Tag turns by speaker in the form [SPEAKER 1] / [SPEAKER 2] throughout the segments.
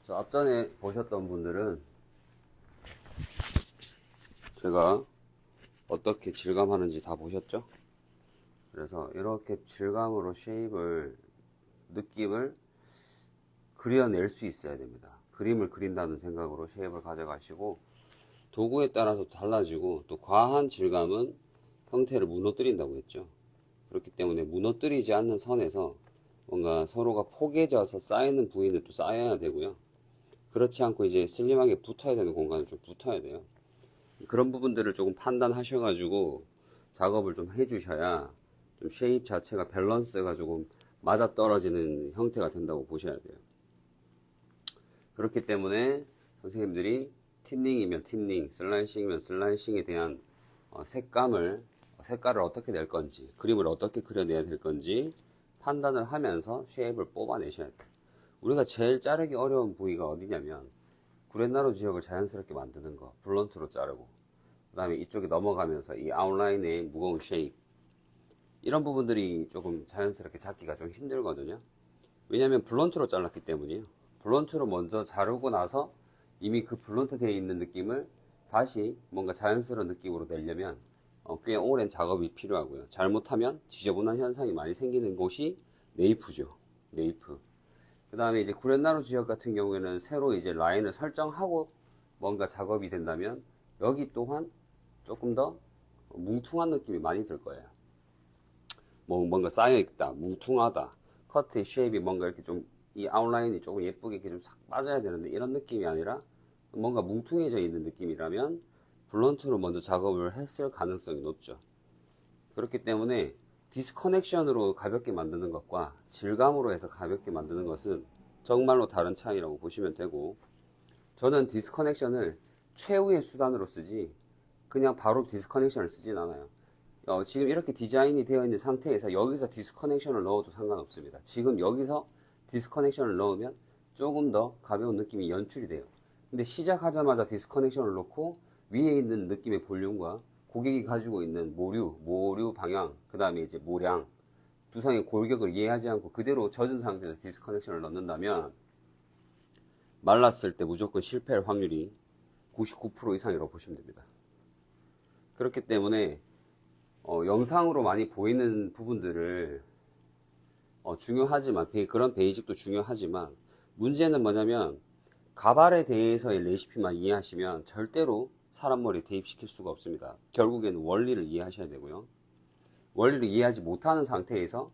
[SPEAKER 1] 앞전에 보셨던 분들은 제가 어떻게 질감하는지 다 보셨죠? 그래서 이렇게 질감으로 쉐입을, 느낌을 그려낼 수 있어야 됩니다. 그림을 그린다는 생각으로 쉐입을 가져가시고, 도구에 따라서 달라지고, 또 과한 질감은 형태를 무너뜨린다고 했죠. 그렇기 때문에 무너뜨리지 않는 선에서 뭔가 서로가 포개져서 쌓이는 부위는 또 쌓여야 되고요. 그렇지 않고 이제 슬림하게 붙어야 되는 공간은 좀 붙어야 돼요. 그런 부분들을 조금 판단하셔가지고 작업을 좀 해주셔야 좀 쉐입 자체가 밸런스가 조금 맞아떨어지는 형태가 된다고 보셔야 돼요. 그렇기 때문에 선생님들이 틴닝이면 틴닝, 슬라이싱이면 슬라이싱에 대한 색깔을 어떻게 낼 건지, 그림을 어떻게 그려내야 될 건지 판단을 하면서 쉐입을 뽑아내셔야 돼요. 우리가 제일 자르기 어려운 부위가 어디냐면 구렛나루 지역을 자연스럽게 만드는 거, 블런트로 자르고, 그 다음에 이쪽에 넘어가면서 이 아웃라인의 무거운 쉐입, 이런 부분들이 조금 자연스럽게 잡기가 좀 힘들거든요. 왜냐면 블런트로 잘랐기 때문이에요. 블런트로 먼저 자르고 나서 이미 그 블런트 되어 있는 느낌을 다시 뭔가 자연스러운 느낌으로 내려면 꽤 오랜 작업이 필요하고요. 잘못하면 지저분한 현상이 많이 생기는 곳이 네이프죠. 네이프. 그 다음에 이제 구렛나루 지역 같은 경우에는 새로 이제 라인을 설정하고 뭔가 작업이 된다면 여기 또한 조금 더 뭉퉁한 느낌이 많이 들 거예요. 뭔가 쌓여있다, 뭉퉁하다, 커트의 쉐입이 뭔가 이렇게 좀 이 아웃라인이 조금 예쁘게 이렇게 좀 싹 빠져야 되는데 이런 느낌이 아니라 뭔가 뭉퉁해져 있는 느낌이라면 블런트로 먼저 작업을 했을 가능성이 높죠. 그렇기 때문에 디스커넥션으로 가볍게 만드는 것과 질감으로 해서 가볍게 만드는 것은 정말로 다른 차이라고 보시면 되고, 저는 디스커넥션을 최후의 수단으로 쓰지 그냥 바로 디스커넥션을 쓰진 않아요. 지금 이렇게 디자인이 되어 있는 상태에서 여기서 디스커넥션을 넣어도 상관없습니다. 지금 여기서 디스커넥션을 넣으면 조금 더 가벼운 느낌이 연출이 돼요. 근데 시작하자마자 디스커넥션을 넣고 위에 있는 느낌의 볼륨과 고객이 가지고 있는 모류 방향, 그 다음에 이제 모량, 두상의 골격을 이해하지 않고 그대로 젖은 상태에서 디스커넥션을 넣는다면 말랐을 때 무조건 실패할 확률이 99% 이상이라고 보시면 됩니다. 그렇기 때문에 영상으로 많이 보이는 부분들을 중요하지만 그런 베이직도 중요하지만 문제는 뭐냐면 가발에 대해서의 레시피만 이해하시면 절대로 사람 머리에 대입시킬 수가 없습니다. 결국에는 원리를 이해하셔야 되고요. 원리를 이해하지 못하는 상태에서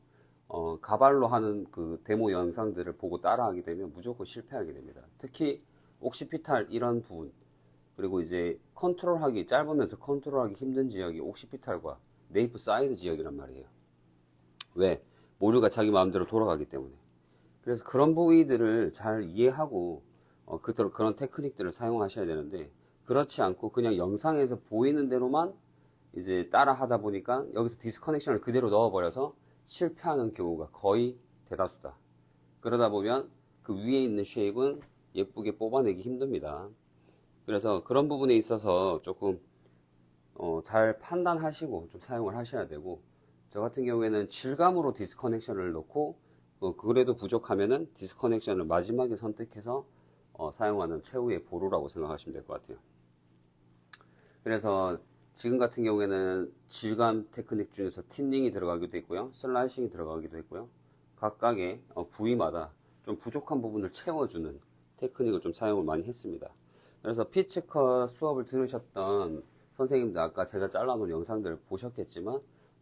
[SPEAKER 1] 가발로 하는 그 데모 영상들을 보고 따라하게 되면 무조건 실패하게 됩니다. 특히 옥시피탈 이런 부분, 그리고 이제 컨트롤하기 짧으면서 컨트롤하기 힘든 지역이 옥시피탈과 네이프 사이드 지역이란 말이에요. 왜? 모류가 자기 마음대로 돌아가기 때문에. 그래서 그런 부위들을 잘 이해하고 그런 테크닉들을 사용하셔야 되는데, 그렇지 않고 그냥 영상에서 보이는 대로만 이제 따라 하다 보니까 여기서 디스커넥션을 그대로 넣어버려서 실패하는 경우가 거의 대다수다. 그러다 보면 그 위에 있는 쉐입은 예쁘게 뽑아내기 힘듭니다. 그래서 그런 부분에 있어서 조금 잘 판단하시고 좀 사용을 하셔야 되고, 저 같은 경우에는 질감으로 디스커넥션을 넣고 그래도 부족하면은 디스커넥션을 마지막에 선택해서 사용하는 최후의 보루라고 생각하시면 될 것 같아요. 그래서 지금 같은 경우에는 질감 테크닉 중에서 틴닝이 들어가기도 있고요, 슬라이싱이 들어가기도 있고요, 각각의 부위마다 좀 부족한 부분을 채워주는 테크닉을 좀 사용을 많이 했습니다. 그래서 피치컷 수업을 들으셨던 선생님들, 아까 제가 잘라놓은 영상들을 보셨겠지만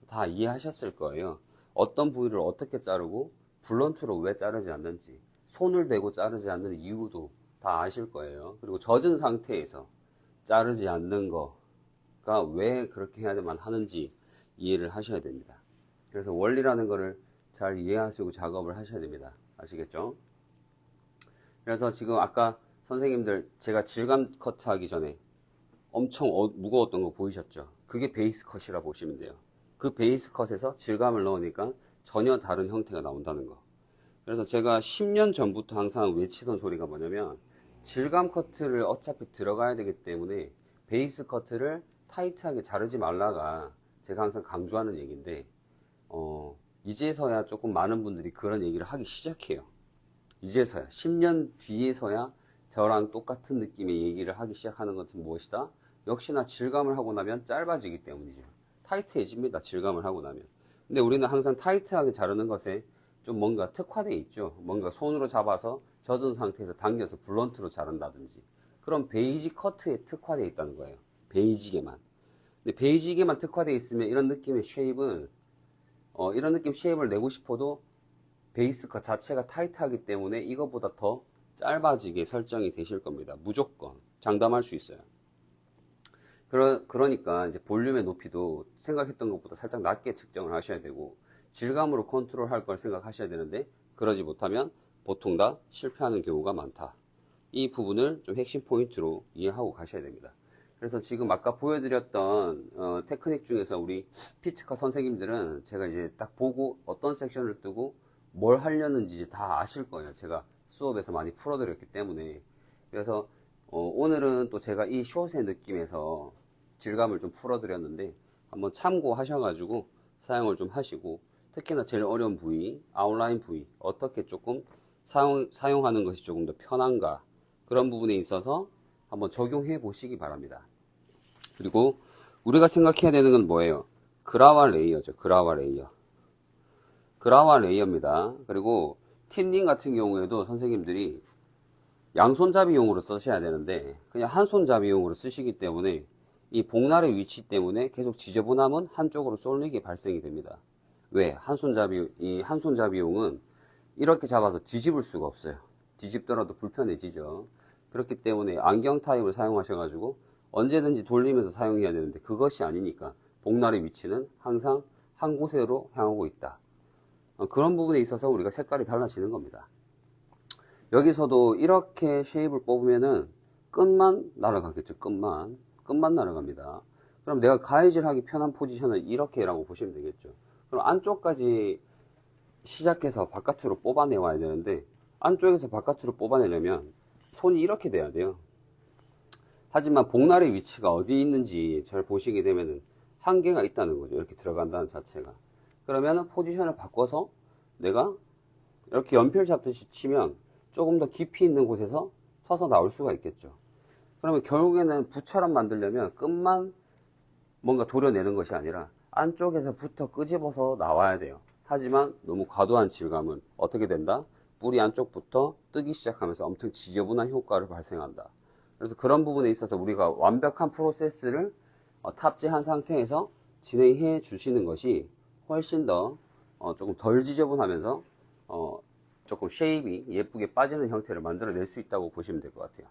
[SPEAKER 1] 다 이해하셨을 거예요. 어떤 부위를 어떻게 자르고 블런트로 왜 자르지 않는지, 손을 대고 자르지 않는 이유도 다 아실 거예요. 그리고 젖은 상태에서 자르지 않는 거가 왜 그렇게 해야만 하는지 이해를 하셔야 됩니다. 그래서 원리라는 거를 잘 이해하시고 작업을 하셔야 됩니다. 아시겠죠? 그래서 지금 아까 선생님들 제가 질감 커트 하기 전에 엄청 무거웠던 거 보이셨죠? 그게 베이스 컷이라 보시면 돼요. 그 베이스 컷에서 질감을 넣으니까 전혀 다른 형태가 나온다는 거. 그래서 제가 10년 전부터 항상 외치던 소리가 뭐냐면, 질감 커트를 어차피 들어가야 되기 때문에 베이스 커트를 타이트하게 자르지 말라가 제가 항상 강조하는 얘기인데, 이제서야 조금 많은 분들이 그런 얘기를 하기 시작해요. 이제서야 10년 뒤에서야 저랑 똑같은 느낌의 얘기를 하기 시작하는 것은 무엇이다? 역시나 질감을 하고 나면 짧아지기 때문이죠. 타이트해집니다. 질감을 하고 나면. 근데 우리는 항상 타이트하게 자르는 것에 좀 뭔가 특화되어 있죠. 뭔가 손으로 잡아서 젖은 상태에서 당겨서 블런트로 자른다든지 그런 베이직 커트에 특화되어 있다는 거예요. 베이직에만. 근데 베이직에만 특화되어 있으면 이런 느낌의 쉐입은 이런 느낌 쉐입을 내고 싶어도 베이스 컷 자체가 타이트하기 때문에 이것보다 더 짧아지게 설정이 되실 겁니다. 무조건 장담할 수 있어요. 그러니까 이제 볼륨의 높이도 생각했던 것보다 살짝 낮게 측정을 하셔야 되고 질감으로 컨트롤 할 걸 생각하셔야 되는데 그러지 못하면 보통 다 실패하는 경우가 많다. 이 부분을 좀 핵심 포인트로 이해하고 가셔야 됩니다. 그래서 지금 아까 보여드렸던 테크닉 중에서 우리 피치카 선생님들은 제가 이제 딱 보고 어떤 섹션을 뜨고 뭘 하려는지 다 아실 거예요. 제가 수업에서 많이 풀어드렸기 때문에. 그래서 오늘은 또 제가 이 숏의 느낌에서 질감을 좀 풀어드렸는데 한번 참고하셔가지고 사용을 좀 하시고 특히나 제일 어려운 부위, 아웃라인 부위 어떻게 조금 사용하는 것이 조금 더 편한가 그런 부분에 있어서 한번 적용해 보시기 바랍니다. 그리고 우리가 생각해야 되는 건 뭐예요? 그라와 레이어죠. 그라와 레이어. 그라와 레이어입니다. 그리고 틴닝 같은 경우에도 선생님들이 양손잡이용으로 쓰셔야 되는데 그냥 한손잡이용으로 쓰시기 때문에 이 복날의 위치 때문에 계속 지저분함은 한쪽으로 쏠리게 발생이 됩니다. 왜? 이 한손잡이용은 이렇게 잡아서 뒤집을 수가 없어요. 뒤집더라도 불편해지죠. 그렇기 때문에 안경 타입을 사용하셔가지고 언제든지 돌리면서 사용해야 되는데 그것이 아니니까 복날의 위치는 항상 한 곳으로 향하고 있다. 그런 부분에 있어서 우리가 색깔이 달라지는 겁니다. 여기서도 이렇게 쉐입을 뽑으면은 끝만 날아가겠죠. 끝만 날아갑니다. 그럼 내가 가위질하기 편한 포지션은 이렇게라고 보시면 되겠죠. 그럼 안쪽까지 시작해서 바깥으로 뽑아내 와야 되는데 안쪽에서 바깥으로 뽑아내려면 손이 이렇게 돼야 돼요. 하지만 복날의 위치가 어디 있는지 잘 보시게 되면은 한계가 있다는 거죠. 이렇게 들어간다는 자체가. 그러면 포지션을 바꿔서 내가 이렇게 연필 잡듯이 치면 조금 더 깊이 있는 곳에서 서서 나올 수가 있겠죠. 그러면 결국에는 부처럼 만들려면 끝만 뭔가 도려내는 것이 아니라 안쪽에서부터 끄집어서 나와야 돼요. 하지만 너무 과도한 질감은 어떻게 된다? 뿌리 안쪽부터 뜨기 시작하면서 엄청 지저분한 효과를 발생한다. 그래서 그런 부분에 있어서 우리가 완벽한 프로세스를 탑재한 상태에서 진행해 주시는 것이 훨씬 더 조금 덜 지저분하면서 조금 쉐입이 예쁘게 빠지는 형태를 만들어낼 수 있다고 보시면 될 것 같아요.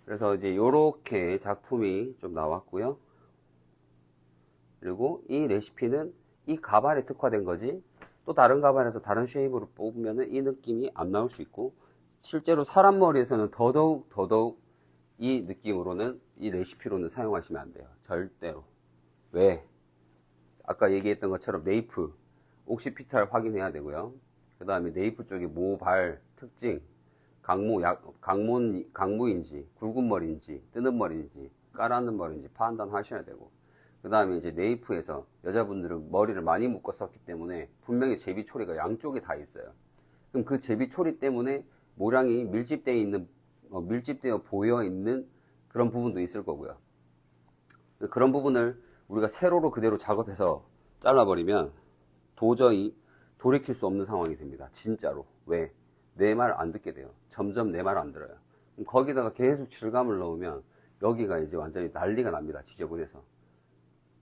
[SPEAKER 1] 그래서 이제 요렇게 작품이 좀 나왔고요. 그리고 이 레시피는 이 가발에 특화된 거지 또 다른 가발에서 다른 쉐입으로 뽑으면 이 느낌이 안 나올 수 있고 실제로 사람 머리에서는 더더욱 이 느낌으로는 이 레시피로는 사용하시면 안 돼요. 절대로. 왜? 아까 얘기했던 것처럼 네이프 옥시피탈 확인해야 되고요. 그 다음에 네이프 쪽의 모발 특징 강모인지 굵은 머리인지 뜨는 머리인지 깔아놓은 머리인지 판단하셔야 되고 그 다음에 이제 네이프에서 여자분들은 머리를 많이 묶었었기 때문에 분명히 제비 초리가 양쪽에 다 있어요. 그럼 그 제비 초리 때문에 모량이 밀집되어 보여 있는 그런 부분도 있을 거고요. 그런 부분을 우리가 세로로 그대로 작업해서 잘라버리면 도저히 돌이킬 수 없는 상황이 됩니다. 진짜로. 왜? 내 말 안 듣게 돼요. 점점 내 말 안 들어요. 그럼 거기다가 계속 질감을 넣으면 여기가 이제 완전히 난리가 납니다. 지저분해서.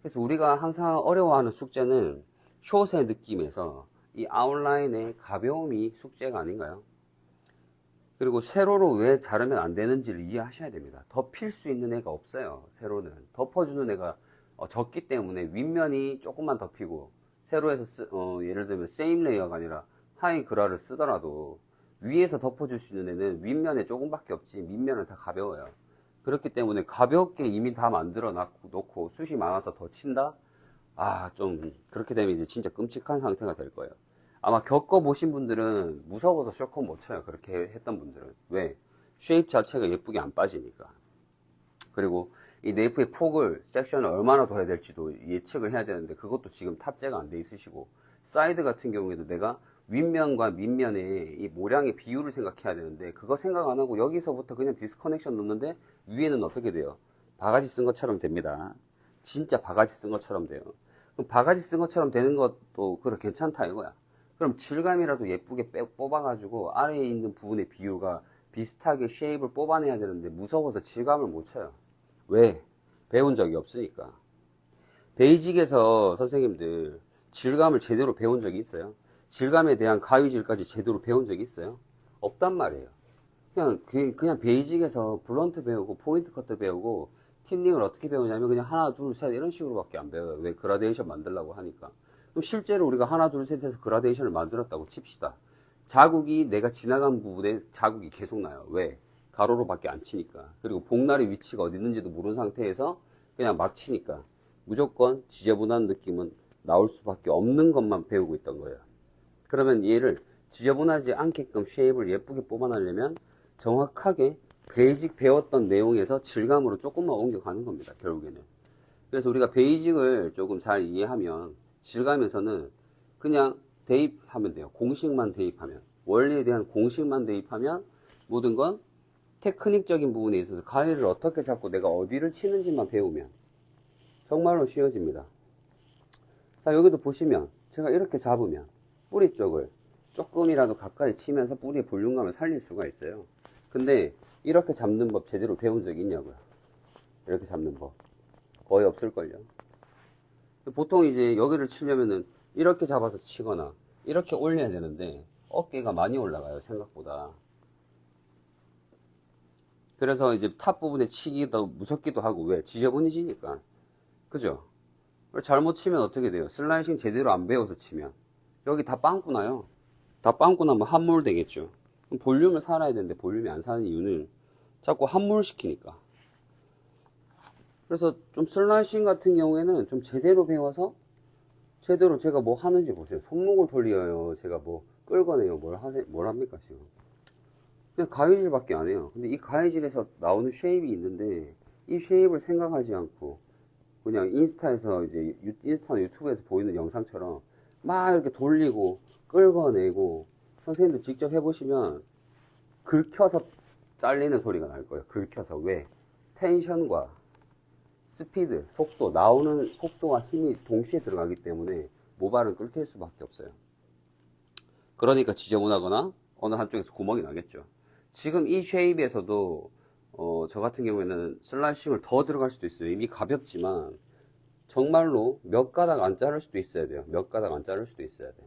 [SPEAKER 1] 그래서 우리가 항상 어려워하는 숙제는 숏의 느낌에서 이 아웃라인의 가벼움이 숙제가 아닌가요? 그리고 세로로 왜 자르면 안 되는지를 이해하셔야 됩니다. 덮일 수 있는 애가 없어요. 세로는 덮어주는 애가 적기 때문에 윗면이 조금만 덮이고 세로에서 예를 들면 세임 레이어가 아니라 하이 그라를 쓰더라도 위에서 덮어줄 수 있는 애는 윗면에 조금밖에 없지 밑면은 다 가벼워요. 그렇기 때문에 가볍게 이미 다 만들어 놓고 숱이 많아서 더 친다? 좀 그렇게 되면 이제 진짜 끔찍한 상태가 될 거예요. 아마 겪어보신 분들은 무서워서 숏컷 못 쳐요. 그렇게 했던 분들은. 왜? 쉐입 자체가 예쁘게 안 빠지니까. 그리고 이 네이프의 폭을, 섹션을 얼마나 둬야 될지도 예측을 해야 되는데 그것도 지금 탑재가 안 돼 있으시고 사이드 같은 경우에도 내가 윗면과 밑면의 이 모량의 비율을 생각해야 되는데 그거 생각 안 하고 여기서부터 그냥 디스커넥션 넣는데 위에는 어떻게 돼요? 바가지 쓴 것처럼 됩니다. 진짜 바가지 쓴 것처럼 돼요. 그럼 바가지 쓴 것처럼 되는 것도 그래 괜찮다 이거야. 그럼 질감이라도 예쁘게 뽑아가지고 아래에 있는 부분의 비율과 비슷하게 쉐입을 뽑아내야 되는데 무서워서 질감을 못 쳐요. 왜? 배운 적이 없으니까. 베이직에서 선생님들 질감을 제대로 배운 적이 있어요? 질감에 대한 가위질까지 제대로 배운 적이 있어요? 없단 말이에요. 그냥 베이직에서 블런트 배우고 포인트 커트 배우고 틴닝을 어떻게 배우냐면 그냥 하나 둘 셋 이런 식으로밖에 안 배워요. 왜? 그라데이션 만들려고 하니까. 그럼 실제로 우리가 하나 둘 셋 해서 그라데이션을 만들었다고 칩시다. 자국이 내가 지나간 부분에 자국이 계속 나요. 왜? 가로로밖에 안 치니까. 그리고 복날의 위치가 어디 있는지도 모르는 상태에서 그냥 막 치니까 무조건 지저분한 느낌은 나올 수밖에 없는 것만 배우고 있던 거예요. 그러면 얘를 지저분하지 않게끔 쉐입을 예쁘게 뽑아내려면 정확하게 베이직 배웠던 내용에서 질감으로 조금만 옮겨가는 겁니다. 결국에는. 그래서 우리가 베이직을 조금 잘 이해하면 질감에서는 그냥 대입하면 돼요. 공식만 대입하면. 원리에 대한 공식만 대입하면 모든 건 테크닉적인 부분에 있어서 가위를 어떻게 잡고 내가 어디를 치는지만 배우면 정말로 쉬워집니다. 자, 여기도 보시면 제가 이렇게 잡으면 뿌리 쪽을 조금이라도 가까이 치면서 뿌리의 볼륨감을 살릴 수가 있어요. 근데 이렇게 잡는 법 제대로 배운 적이 있냐고요? 이렇게 잡는 법 거의 없을걸요. 보통 이제 여기를 치려면은 이렇게 잡아서 치거나 이렇게 올려야 되는데 어깨가 많이 올라가요, 생각보다. 그래서 이제 탑 부분에 치기도 무섭기도 하고. 왜? 지저분해지니까. 그죠? 잘못 치면 어떻게 돼요? 슬라이싱 제대로 안 배워서 치면 여기 다 빵꾸 나요. 다 빵꾸 나면 함몰 되겠죠. 그럼 볼륨을 살아야 되는데 볼륨이 안 사는 이유는 자꾸 함몰 시키니까. 그래서 좀 슬라이싱 같은 경우에는 좀 제대로 배워서 제대로 제가 뭐 하는지 보세요. 손목을 돌려요. 제가 뭐 끌거네요. 뭘 합니까 지금? 그냥 가위질밖에 안 해요. 근데 이 가위질에서 나오는 쉐입이 있는데 이 쉐입을 생각하지 않고 그냥 인스타에서 이제 인스타나 유튜브에서 보이는 영상처럼 막 이렇게 돌리고 끌어내고 선생님도 직접 해보시면 긁혀서 잘리는 소리가 날 거예요. 긁혀서. 왜? 텐션과 스피드, 속도, 나오는 속도와 힘이 동시에 들어가기 때문에 모발은 끓일 수밖에 없어요. 그러니까 지저분하거나 어느 한쪽에서 구멍이 나겠죠. 지금 이 쉐입에서도 저 같은 경우에는 슬라이싱을 더 들어갈 수도 있어요. 이미 가볍지만 정말로 몇 가닥 안 자를 수도 있어야 돼요. 몇 가닥 안 자를 수도 있어야 돼.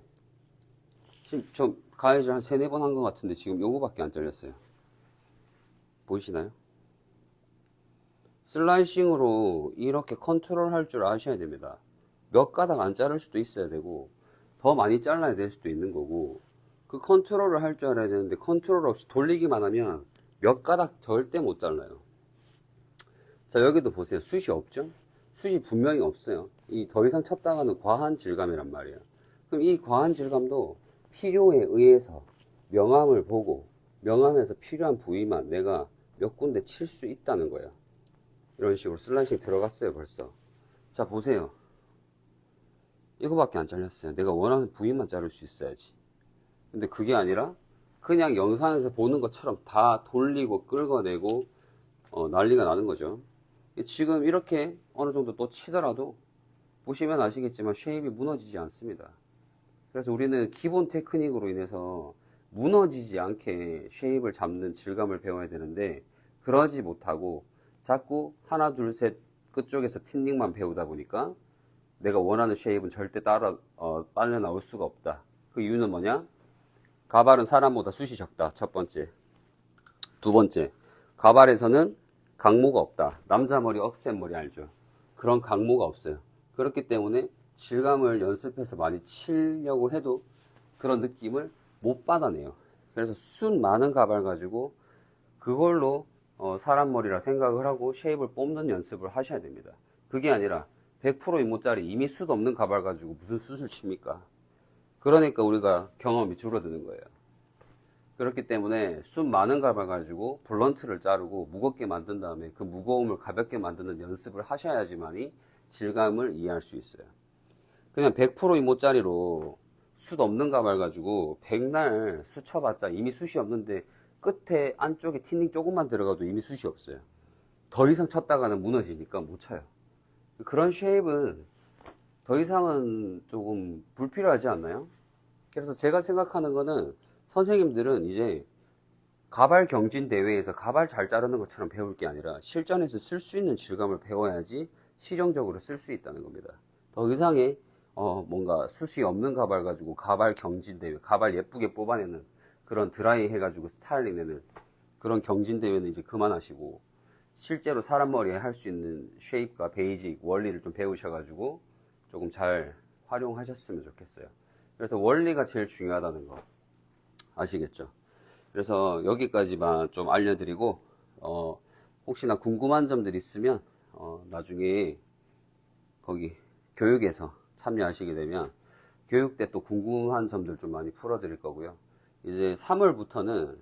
[SPEAKER 1] 지금 저 가위질 한 3-4번 한 것 같은데 지금 요거밖에 안 잘렸어요. 보이시나요? 슬라이싱으로 이렇게 컨트롤 할 줄 아셔야 됩니다. 몇 가닥 안 자를 수도 있어야 되고 더 많이 잘라야 될 수도 있는 거고 그 컨트롤을 할 줄 알아야 되는데 컨트롤 없이 돌리기만 하면 몇 가닥 절대 못 잘라요. 자, 여기도 보세요. 숱이 없죠? 숱이 분명히 없어요. 이 더 이상 쳤다가는 과한 질감이란 말이에요. 그럼 이 과한 질감도 필요에 의해서 명암을 보고 명암에서 필요한 부위만 내가 몇 군데 칠 수 있다는 거예요. 이런 식으로 슬라이싱 들어갔어요 벌써. 자, 보세요. 이거밖에 안 잘렸어요. 내가 원하는 부위만 자를 수 있어야지. 근데 그게 아니라 그냥 영상에서 보는 것처럼 다 돌리고 끌어내고 난리가 나는 거죠. 지금 이렇게 어느 정도 또 치더라도 보시면 아시겠지만 쉐입이 무너지지 않습니다. 그래서 우리는 기본 테크닉으로 인해서 무너지지 않게 쉐입을 잡는 질감을 배워야 되는데 그러지 못하고 자꾸 하나 둘 셋 끝쪽에서 틴닝만 배우다 보니까 내가 원하는 쉐입은 절대 빨려 나올 수가 없다. 그 이유는 뭐냐? 가발은 사람보다 숱이 적다. 첫 번째. 두 번째, 가발에서는 각모가 없다. 남자 머리, 억센 머리 알죠? 그런 각모가 없어요. 그렇기 때문에 질감을 연습해서 많이 치려고 해도 그런 느낌을 못 받아내요. 그래서 숱 많은 가발 가지고 그걸로 사람 머리라 생각을 하고 쉐입을 뽑는 연습을 하셔야 됩니다. 그게 아니라 100% 이모짜리 이미 숱 없는 가발 가지고 무슨 숱을 칩니까? 그러니까 우리가 경험이 줄어드는 거예요. 그렇기 때문에 숱 많은 가발 가지고 블런트를 자르고 무겁게 만든 다음에 그 무거움을 가볍게 만드는 연습을 하셔야지만이 질감을 이해할 수 있어요. 그냥 100% 이모짜리로 숯 없는 가발 가지고 백날 숯 쳐봤자 이미 숯이 없는데 끝에 안쪽에 티닝 조금만 들어가도 이미 숯이 없어요. 더 이상 쳤다가는 무너지니까 못 쳐요. 그런 쉐입은 더 이상은 조금 불필요하지 않나요? 그래서 제가 생각하는 거는 선생님들은 이제 가발 경진 대회에서 가발 잘 자르는 것처럼 배울 게 아니라 실전에서 쓸 수 있는 질감을 배워야지 실용적으로 쓸 수 있다는 겁니다. 더 이상의 뭔가 숱이 없는 가발 가지고 가발 경진 대회, 가발 예쁘게 뽑아내는 그런 드라이 해가지고 스타일링 내는 그런 경진 대회는 이제 그만하시고 실제로 사람 머리에 할 수 있는 쉐입과 베이직 원리를 좀 배우셔가지고 조금 잘 활용하셨으면 좋겠어요. 그래서 원리가 제일 중요하다는 거 아시겠죠? 그래서 여기까지만 좀 알려드리고 혹시나 궁금한 점들 있으면 나중에 거기 교육에서 참여하시게 되면 교육 때 또 궁금한 점들 좀 많이 풀어드릴 거고요. 이제 3월부터는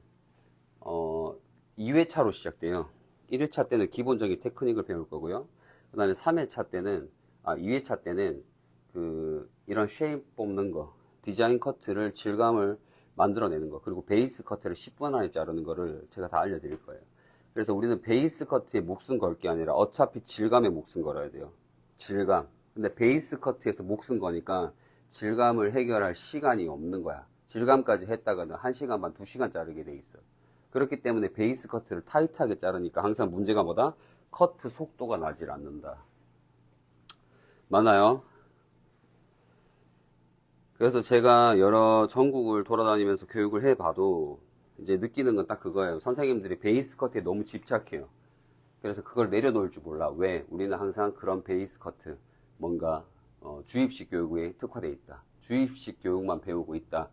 [SPEAKER 1] 2회차로 시작돼요. 1회차 때는 기본적인 테크닉을 배울 거고요. 그 다음에 3회차 때는 2회차 때는 이런 쉐입 뽑는 거, 디자인 커트를 질감을 만들어내는 거, 그리고 베이스 커트를 10분 안에 자르는 거를 제가 다 알려드릴 거예요. 그래서 우리는 베이스 커트에 목숨 걸 게 아니라 어차피 질감에 목숨 걸어야 돼요. 질감. 근데 베이스 커트에서 목숨 거니까 질감을 해결할 시간이 없는 거야. 질감까지 했다가는 1시간 반, 2시간 자르게 돼 있어. 그렇기 때문에 베이스 커트를 타이트하게 자르니까 항상 문제가 뭐다? 커트 속도가 나질 않는다. 맞나요? 그래서 제가 여러 전국을 돌아다니면서 교육을 해봐도 이제 느끼는 건 딱 그거예요. 선생님들이 베이스 커트에 너무 집착해요. 그래서 그걸 내려놓을 줄 몰라. 왜? 우리는 항상 그런 베이스 커트, 뭔가 주입식 교육에 특화되어 있다. 주입식 교육만 배우고 있다.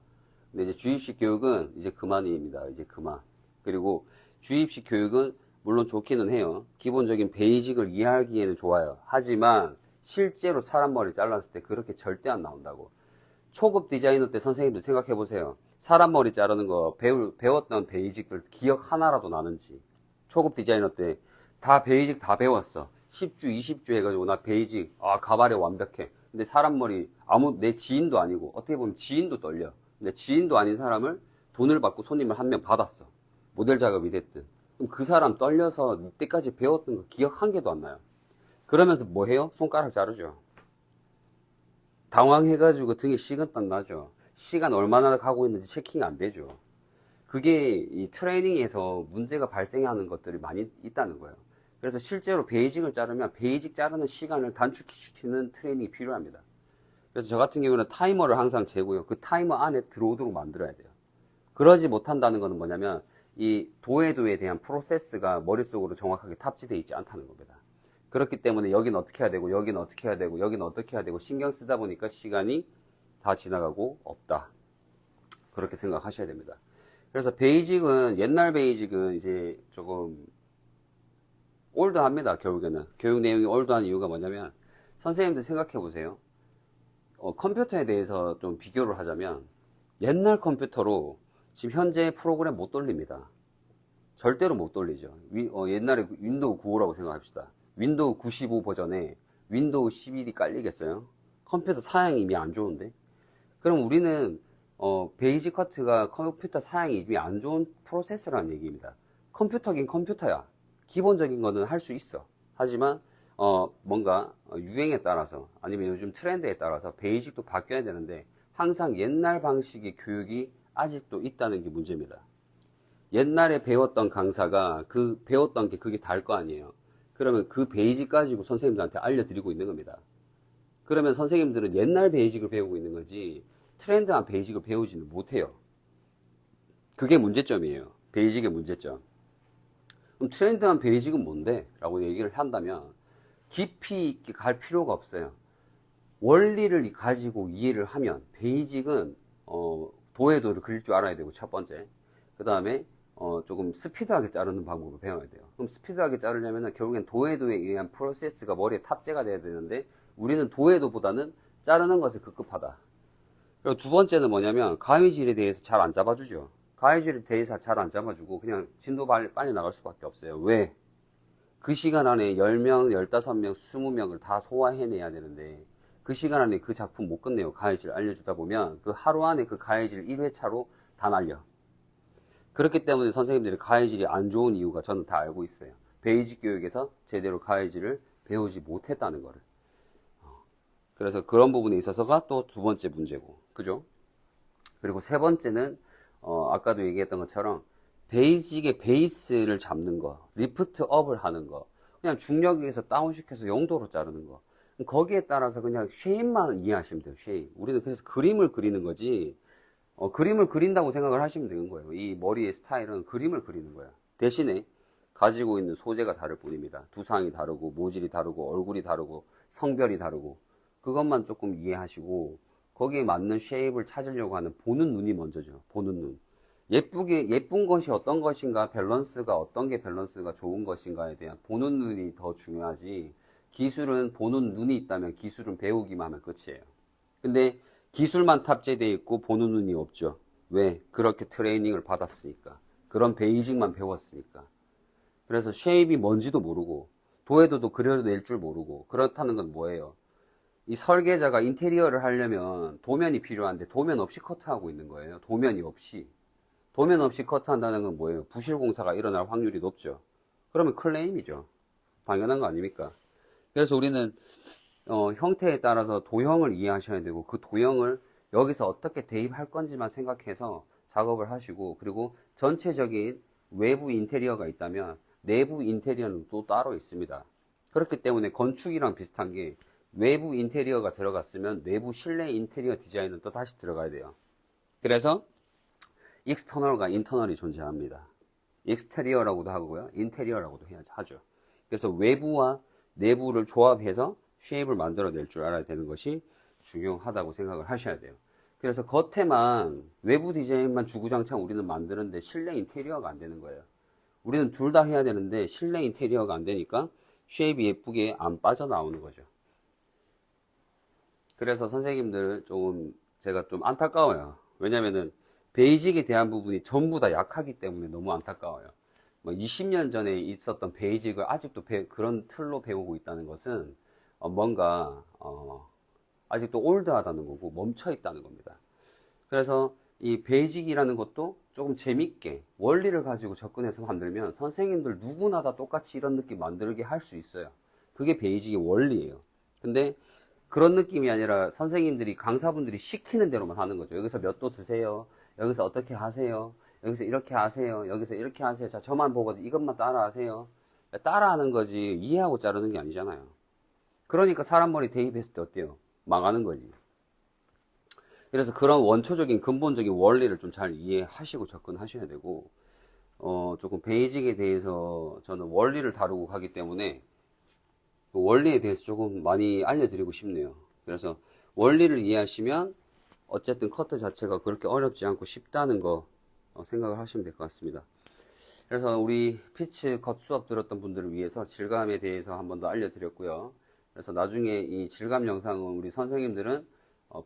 [SPEAKER 1] 근데 이제 주입식 교육은 이제 그만입니다. 이제 그만. 그리고 주입식 교육은 물론 좋기는 해요. 기본적인 베이직을 이해하기에는 좋아요. 하지만 실제로 사람 머리 잘랐을 때 그렇게 절대 안 나온다고. 초급 디자이너 때 선생님들 생각해 보세요. 사람 머리 자르는 거 배웠던 베이직들 기억 하나라도 나는지. 초급 디자이너 때 다 베이직 다 배웠어. 10주, 20주 해가지고 나 베이직, 가발이 완벽해. 근데 사람 머리, 내 지인도 아니고, 어떻게 보면 지인도 떨려. 근데 지인도 아닌 사람을 돈을 받고 손님을 한 명 받았어. 모델 작업이 됐든. 그럼 그 사람 떨려서 이때까지 배웠던 거 기억 한 개도 안 나요. 그러면서 뭐 해요? 손가락 자르죠. 당황해가지고 등에 식은땀 나죠. 시간 얼마나 가고 있는지 체킹 안 되죠. 그게 이 트레이닝에서 문제가 발생하는 것들이 많이 있다는 거예요. 그래서 실제로 베이직을 자르면 베이직 자르는 시간을 단축시키는 트레이닝이 필요합니다. 그래서 저 같은 경우는 타이머를 항상 재고요. 그 타이머 안에 들어오도록 만들어야 돼요. 그러지 못한다는 것은 뭐냐면 이 도에도에 대한 프로세스가 머릿속으로 정확하게 탑재되어 있지 않다는 겁니다. 그렇기 때문에 여기는 어떻게 해야 되고 여기는 어떻게 해야 되고 여기는 어떻게 해야 되고 신경 쓰다 보니까 시간이 다 지나가고 없다. 그렇게 생각하셔야 됩니다. 그래서 베이직은 옛날 베이직은 이제 조금 올드합니다. 결국에는 교육 내용이 올드한 이유가 뭐냐면 선생님들 생각해 보세요. 컴퓨터에 대해서 좀 비교를 하자면 옛날 컴퓨터로 지금 현재 프로그램 못 돌립니다. 절대로 못 돌리죠. 옛날에 윈도우 95라고 생각합시다. 윈도우 95 버전에 윈도우 11이 깔리겠어요? 컴퓨터 사양이 이미 안 좋은데? 그럼 우리는 베이직 커트가 컴퓨터 사양이 이미 안 좋은 프로세스라는 얘기입니다. 컴퓨터긴 컴퓨터야. 기본적인 거는 할 수 있어. 하지만 뭔가 유행에 따라서 아니면 요즘 트렌드에 따라서 베이직도 바뀌어야 되는데 항상 옛날 방식의 교육이 아직도 있다는 게 문제입니다. 옛날에 배웠던 강사가 배웠던 게 그게 다를 거 아니에요. 그러면 그 베이직 가지고 선생님들한테 알려드리고 있는 겁니다. 그러면 선생님들은 옛날 베이직을 배우고 있는 거지 트렌드한 베이직을 배우지는 못해요. 그게 문제점이에요. 베이직의 문제점. 그럼 트렌드한 베이직은 뭔데? 라고 얘기를 한다면 깊이 있게 갈 필요가 없어요. 원리를 가지고 이해를 하면 베이직은 도에도를 그릴 줄 알아야 되고 첫 번째. 그 다음에 조금 스피드하게 자르는 방법을 배워야 돼요. 그럼 스피드하게 자르려면 결국엔 도에도에 의한 프로세스가 머리에 탑재가 돼야 되는데 우리는 도에도보다는 자르는 것에 급급하다. 그리고 두 번째는 뭐냐면 가위질에 대해서 잘 안 잡아주죠. 가위질에 대해서 잘 안 잡아주고 그냥 진도 빨리 나갈 수밖에 없어요. 왜? 그 시간 안에 10명, 15명, 20명을 다 소화해내야 되는데 그 시간 안에 그 작품 못 끝내요. 가해질 알려주다 보면 그 하루 안에 그 가해질 1회차로 다 날려. 그렇기 때문에 선생님들이 가해질이 안 좋은 이유가 저는 다 알고 있어요. 베이직 교육에서 제대로 가해질을 배우지 못했다는 거를. 그래서 그런 부분에 있어서가 또 두 번째 문제고, 그죠? 그리고 세 번째는 아까도 얘기했던 것처럼 베이직의 베이스를 잡는 거, 리프트 업을 하는 거, 그냥 중력에서 다운시켜서 0도로 자르는 거. 거기에 따라서 그냥 쉐입만 이해하시면 돼요. 쉐입. 우리는 그래서 그림을 그리는 거지. 그림을 그린다고 생각을 하시면 되는 거예요. 이 머리의 스타일은 그림을 그리는 거야. 대신에 가지고 있는 소재가 다를 뿐입니다. 두상이 다르고 모질이 다르고 얼굴이 다르고 성별이 다르고 그것만 조금 이해하시고 거기에 맞는 쉐입을 찾으려고 하는 보는 눈이 먼저죠. 보는 눈. 예쁜 것이 어떤 것인가, 밸런스가 어떤 게 밸런스가 좋은 것인가에 대한 보는 눈이 더 중요하지. 기술은 보는 눈이 있다면 기술은 배우기만 하면 끝이에요. 근데 기술만 탑재되어 있고 보는 눈이 없죠. 왜? 그렇게 트레이닝을 받았으니까. 그런 베이직만 배웠으니까. 그래서 쉐입이 뭔지도 모르고 도해도도 그려낼 줄 모르고 그렇다는 건 뭐예요? 이 설계자가 인테리어를 하려면 도면이 필요한데 도면 없이 커트하고 있는 거예요. 도면이 없이. 도면 없이 커트한다는 건 뭐예요? 부실 공사가 일어날 확률이 높죠. 그러면 클레임이죠. 당연한 거 아닙니까? 그래서 우리는 형태에 따라서 도형을 이해하셔야 되고 그 도형을 여기서 어떻게 대입할 건지만 생각해서 작업을 하시고 그리고 전체적인 외부 인테리어가 있다면 내부 인테리어는 또 따로 있습니다. 그렇기 때문에 건축이랑 비슷한 게 외부 인테리어가 들어갔으면 내부 실내 인테리어 디자인은 또 다시 들어가야 돼요. 그래서 익스터널과 인터널이 존재합니다. 익스테리어라고도 하고요. 인테리어라고도 하죠. 그래서 외부와 내부를 조합해서 쉐입을 만들어낼 줄 알아야 되는 것이 중요하다고 생각을 하셔야 돼요. 그래서 겉에만 외부 디자인만 주구장창 우리는 만드는데 실내 인테리어가 안 되는 거예요. 우리는 둘 다 해야 되는데 실내 인테리어가 안 되니까 쉐입이 예쁘게 안 빠져나오는 거죠. 그래서 선생님들 조금 제가 좀 안타까워요. 왜냐면은 베이직에 대한 부분이 전부 다 약하기 때문에 너무 안타까워요. 뭐 20년 전에 있었던 베이직을 아직도 그런 틀로 배우고 있다는 것은 뭔가 아직도 올드하다는 거고 멈춰 있다는 겁니다. 그래서 이 베이직이라는 것도 조금 재밌게 원리를 가지고 접근해서 만들면 선생님들 누구나 다 똑같이 이런 느낌 만들게 할 수 있어요. 그게 베이직의 원리예요. 근데 그런 느낌이 아니라 선생님들이 강사분들이 시키는 대로만 하는 거죠. 여기서 몇 도 드세요. 여기서 어떻게 하세요. 여기서 이렇게 하세요. 여기서 이렇게 하세요. 자, 저만 보거든. 이것만 따라 하세요. 따라하는 거지 이해하고 자르는 게 아니잖아요. 그러니까 사람 머리 대입했을 때 어때요? 망하는 거지. 그래서 그런 원초적인 근본적인 원리를 좀 잘 이해하시고 접근하셔야 되고 조금 베이직에 대해서 저는 원리를 다루고 가기 때문에 그 원리에 대해서 조금 많이 알려드리고 싶네요. 그래서 원리를 이해하시면 어쨌든 커트 자체가 그렇게 어렵지 않고 쉽다는 거 생각을 하시면 될 것 같습니다. 그래서 우리 피치 컷 수업 들었던 분들을 위해서 질감에 대해서 한 번 더 알려드렸고요. 그래서 나중에 이 질감 영상은 우리 선생님들은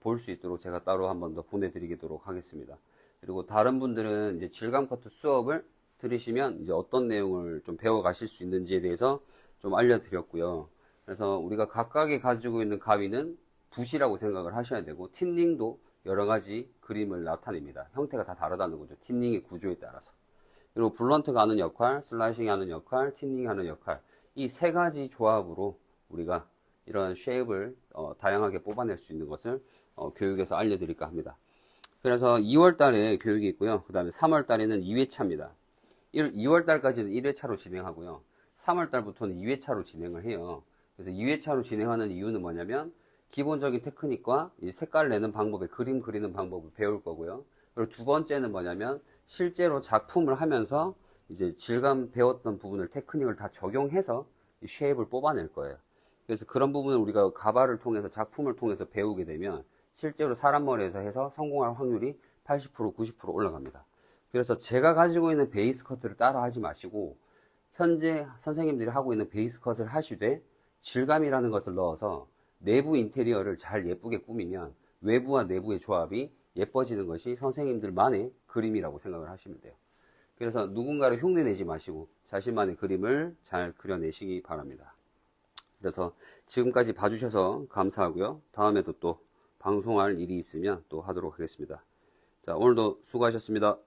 [SPEAKER 1] 볼 수 있도록 제가 따로 한 번 더 보내드리도록 하겠습니다. 그리고 다른 분들은 이제 질감 커트 수업을 들으시면 이제 어떤 내용을 좀 배워 가실 수 있는지에 대해서 좀 알려드렸고요. 그래서 우리가 각각이 가지고 있는 가위는 붓이라고 생각을 하셔야 되고 틴닝도 여러 가지 그림을 나타냅니다. 형태가 다 다르다는 거죠. 틴닝의 구조에 따라서. 그리고 블런트가 하는 역할, 슬라이싱이 하는 역할, 틴닝이 하는 역할, 이 세 가지 조합으로 우리가 이런 쉐입을 다양하게 뽑아낼 수 있는 것을 교육에서 알려드릴까 합니다. 그래서 2월 달에 교육이 있고요. 그 다음에 3월 달에는 2회차입니다. 2월 달까지는 1회차로 진행하고요. 3월 달부터는 2회차로 진행을 해요. 그래서 2회차로 진행하는 이유는 뭐냐면 기본적인 테크닉과 이 색깔 내는 방법에 그림 그리는 방법을 배울 거고요. 그리고 두 번째는 뭐냐면 실제로 작품을 하면서 이제 질감 배웠던 부분을 테크닉을 다 적용해서 이 쉐입을 뽑아낼 거예요. 그래서 그런 부분을 우리가 가발을 통해서 작품을 통해서 배우게 되면 실제로 사람 머리에서 해서 성공할 확률이 80% 90% 올라갑니다. 그래서 제가 가지고 있는 베이스 커트를 따라 하지 마시고 현재 선생님들이 하고 있는 베이스 컷을 하시되 질감이라는 것을 넣어서 내부 인테리어를 잘 예쁘게 꾸미면 외부와 내부의 조합이 예뻐지는 것이 선생님들만의 그림이라고 생각을 하시면 돼요. 그래서 누군가를 흉내내지 마시고 자신만의 그림을 잘 그려내시기 바랍니다. 그래서 지금까지 봐주셔서 감사하고요. 다음에도 또 방송할 일이 있으면 또 하도록 하겠습니다. 자, 오늘도 수고하셨습니다.